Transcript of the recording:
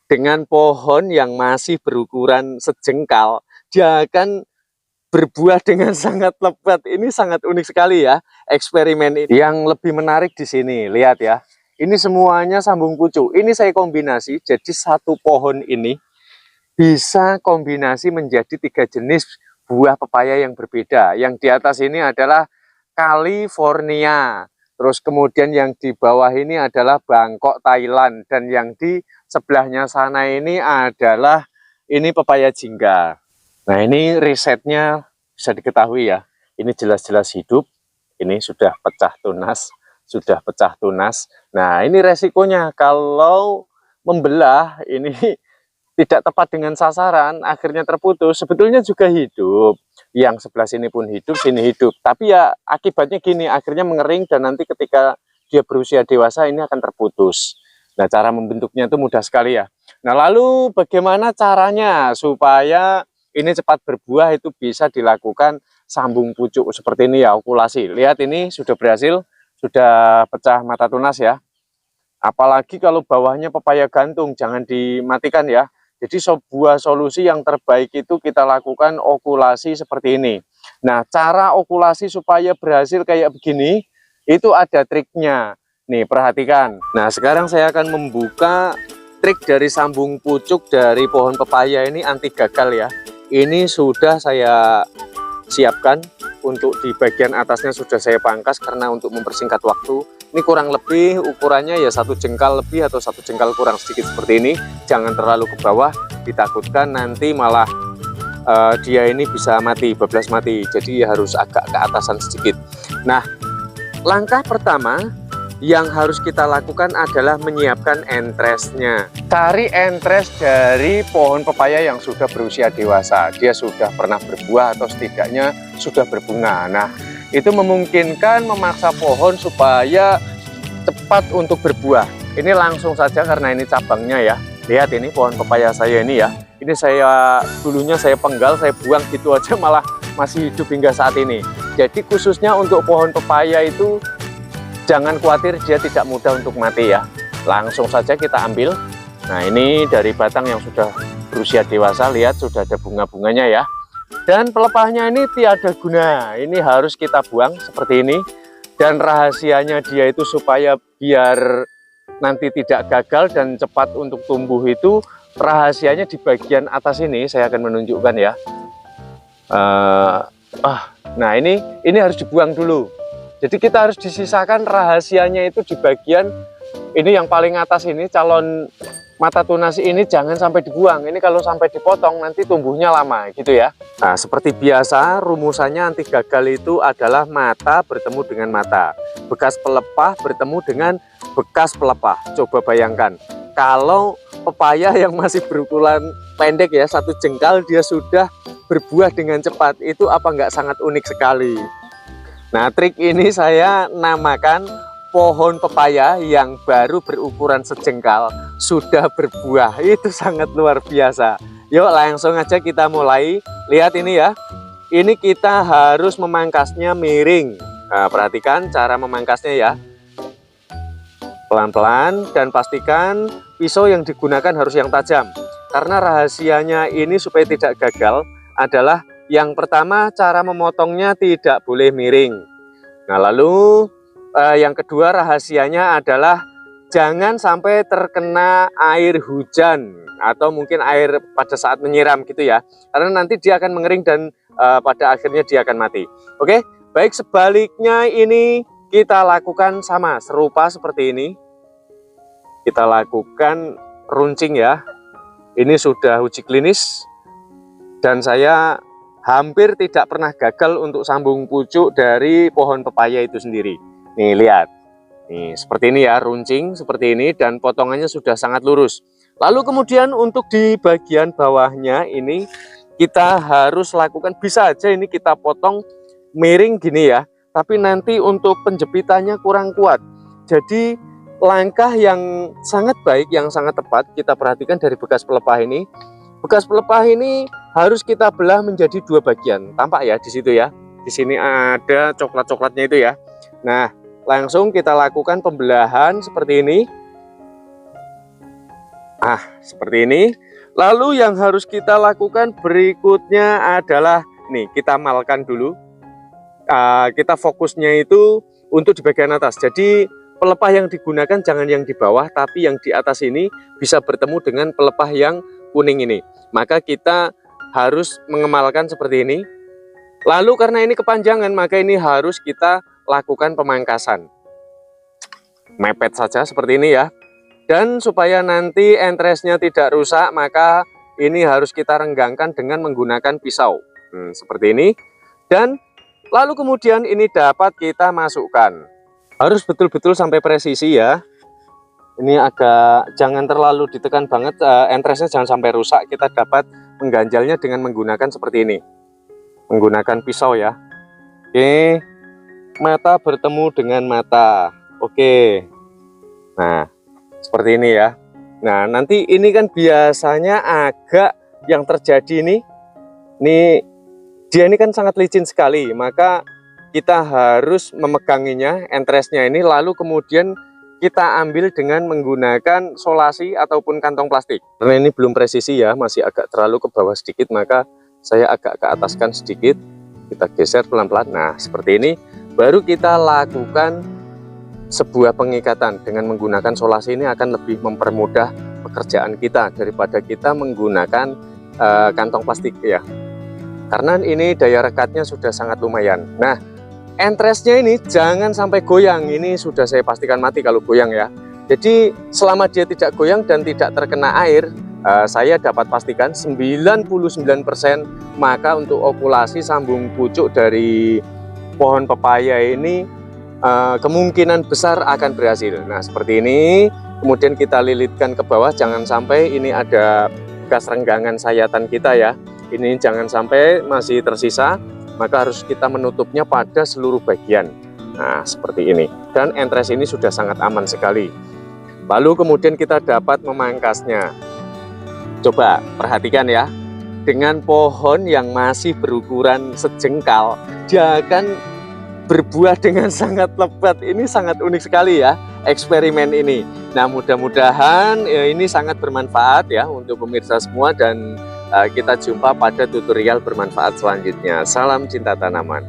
dengan pohon yang masih berukuran sejengkal, dia akan berbuah dengan sangat lebat. Ini sangat unik sekali ya eksperimen ini. Yang lebih menarik di sini, lihat ya. Ini semuanya sambung pucuk. Ini saya kombinasi, jadi satu pohon ini bisa kombinasi menjadi 3 jenis buah pepaya yang berbeda. Yang di atas ini adalah California. Terus kemudian yang di bawah ini adalah Bangkok, Thailand. Dan yang di sebelahnya sana ini adalah pepaya jingga. Nah, ini risetnya bisa diketahui ya. Ini jelas-jelas hidup. Ini sudah pecah tunas. Sudah pecah tunas. Nah, ini resikonya kalau membelah ini tidak tepat dengan sasaran, akhirnya terputus. Sebetulnya juga hidup. Yang sebelah sini pun hidup, sini hidup. Tapi ya akibatnya gini, akhirnya mengering dan nanti ketika dia berusia dewasa ini akan terputus. Nah, cara membentuknya itu mudah sekali ya. Nah, lalu bagaimana caranya supaya ini cepat berbuah? Itu bisa dilakukan sambung pucuk seperti ini ya, okulasi. Lihat ini sudah berhasil, sudah pecah mata tunas ya. Apalagi kalau bawahnya pepaya gantung, jangan dimatikan ya. Jadi sebuah solusi yang terbaik itu kita lakukan okulasi seperti ini. Nah, cara okulasi supaya berhasil kayak begini, itu ada triknya. Nih, perhatikan. Nah, sekarang saya akan membuka trik dari sambung pucuk dari pohon pepaya ini anti gagal ya. Ini sudah saya siapkan, untuk di bagian atasnya sudah saya pangkas karena untuk mempersingkat waktu. Ini kurang lebih ukurannya ya 1 jengkal lebih atau 1 jengkal kurang sedikit seperti ini. Jangan terlalu ke bawah, ditakutkan nanti malah dia ini bisa mati, bablas mati. Jadi harus agak ke atasan sedikit. Nah, langkah pertama yang harus kita lakukan adalah menyiapkan entresnya. Cari entres dari pohon pepaya yang sudah berusia dewasa. Dia sudah pernah berbuah atau setidaknya sudah berbunga. Nah, itu memungkinkan memaksa pohon supaya cepat untuk berbuah. Ini langsung saja karena ini cabangnya ya. Lihat ini pohon pepaya saya ini ya. Ini dulunya saya penggal, saya buang gitu aja malah masih hidup hingga saat ini. Jadi khususnya untuk pohon pepaya itu jangan khawatir, dia tidak mudah untuk mati ya. Langsung saja kita ambil. Nah, ini dari batang yang sudah berusia dewasa, lihat sudah ada bunga-bunganya ya. Dan pelepahnya ini tiada guna. Ini harus kita buang seperti ini. Dan rahasianya dia itu supaya biar nanti tidak gagal dan cepat untuk tumbuh itu, rahasianya di bagian atas ini saya akan menunjukkan ya. Nah, ini harus dibuang dulu. Jadi kita harus disisakan rahasianya itu di bagian ini yang paling atas ini, calon mata tunas ini jangan sampai dibuang. Ini kalau sampai dipotong nanti tumbuhnya lama gitu ya. Nah, seperti biasa rumusannya anti gagal itu adalah mata bertemu dengan mata. Bekas pelepah bertemu dengan bekas pelepah. Coba bayangkan, kalau pepaya yang masih berukuran pendek ya, 1 jengkal dia sudah berbuah dengan cepat. Itu apa nggak sangat unik sekali? Nah, trik ini saya namakan pohon pepaya yang baru berukuran sejengkal sudah berbuah. Itu sangat luar biasa. Yuk langsung aja kita mulai. Lihat ini ya. Ini kita harus memangkasnya miring. Nah, perhatikan cara memangkasnya ya. Pelan-pelan dan pastikan pisau yang digunakan harus yang tajam. Karena rahasianya ini supaya tidak gagal adalah yang pertama, cara memotongnya tidak boleh miring. Nah, lalu yang kedua rahasianya adalah jangan sampai terkena air hujan atau mungkin air pada saat menyiram gitu ya. Karena nanti dia akan mengering dan pada akhirnya dia akan mati. Oke, baik, sebaliknya ini kita lakukan sama, serupa seperti ini. Kita lakukan runcing ya. Ini sudah uji klinis dan saya hampir tidak pernah gagal untuk sambung pucuk dari pohon pepaya itu sendiri. Nih, lihat. Nih, seperti ini ya, runcing seperti ini dan potongannya sudah sangat lurus. Lalu kemudian untuk di bagian bawahnya ini kita harus lakukan, bisa aja ini kita potong miring gini ya. Tapi nanti untuk penjepitannya kurang kuat. Jadi langkah yang sangat baik, yang sangat tepat kita perhatikan dari bekas pelepah ini. Bekas pelepah ini harus kita belah menjadi 2 bagian. Tampak ya di situ ya. Di sini ada coklat-coklatnya itu ya. Nah, langsung kita lakukan pembelahan seperti ini. Seperti ini. Lalu yang harus kita lakukan berikutnya adalah nih, kita malkan dulu. Kita fokusnya itu untuk di bagian atas. Jadi pelepah yang digunakan jangan yang di bawah, tapi yang di atas ini bisa bertemu dengan pelepah yang kuning ini. Maka kita harus mengemalkan seperti ini. Lalu karena ini kepanjangan, maka ini harus kita lakukan pemangkasan. Mepet saja seperti ini ya. Dan supaya nanti entresnya tidak rusak, maka ini harus kita renggangkan dengan menggunakan pisau. Seperti ini. Dan lalu kemudian ini dapat kita masukkan. Harus betul-betul sampai presisi ya. Ini agak jangan terlalu ditekan banget, entresnya jangan sampai rusak. Kita dapat mengganjalnya dengan menggunakan seperti ini. Menggunakan pisau ya. Oke. Mata bertemu dengan mata. Oke. Nah, seperti ini ya. Nah, nanti ini kan biasanya agak yang terjadi nih dia ini kan sangat licin sekali, maka kita harus memeganginya, entresnya ini, lalu kemudian kita ambil dengan menggunakan solasi ataupun kantong plastik. Karena ini belum presisi ya, masih agak terlalu ke bawah sedikit, maka saya agak ke ataskan sedikit. Kita geser pelan-pelan. Nah, seperti ini baru kita lakukan sebuah pengikatan. Dengan menggunakan solasi ini akan lebih mempermudah pekerjaan kita daripada kita menggunakan kantong plastik ya, karena ini daya rekatnya sudah sangat lumayan. Nah, entresnya ini jangan sampai goyang. Ini sudah saya pastikan mati kalau goyang ya. Jadi selama dia tidak goyang dan tidak terkena air, saya dapat pastikan 99%, maka untuk okulasi sambung pucuk dari pohon pepaya ini kemungkinan besar akan berhasil. Nah, seperti ini. Kemudian kita lilitkan ke bawah, jangan sampai ini ada bekas renggangan sayatan kita ya. Ini jangan sampai masih tersisa, maka harus kita menutupnya pada seluruh bagian. Nah, seperti ini. Dan entres ini sudah sangat aman sekali. Lalu kemudian kita dapat memangkasnya. Coba perhatikan ya, dengan pohon yang masih berukuran sejengkal, dia akan berbuah dengan sangat lebat. Ini sangat unik sekali ya eksperimen ini. Nah, mudah-mudahan ini sangat bermanfaat ya untuk pemirsa semua, dan kita jumpa pada tutorial bermanfaat selanjutnya. Salam cinta tanaman.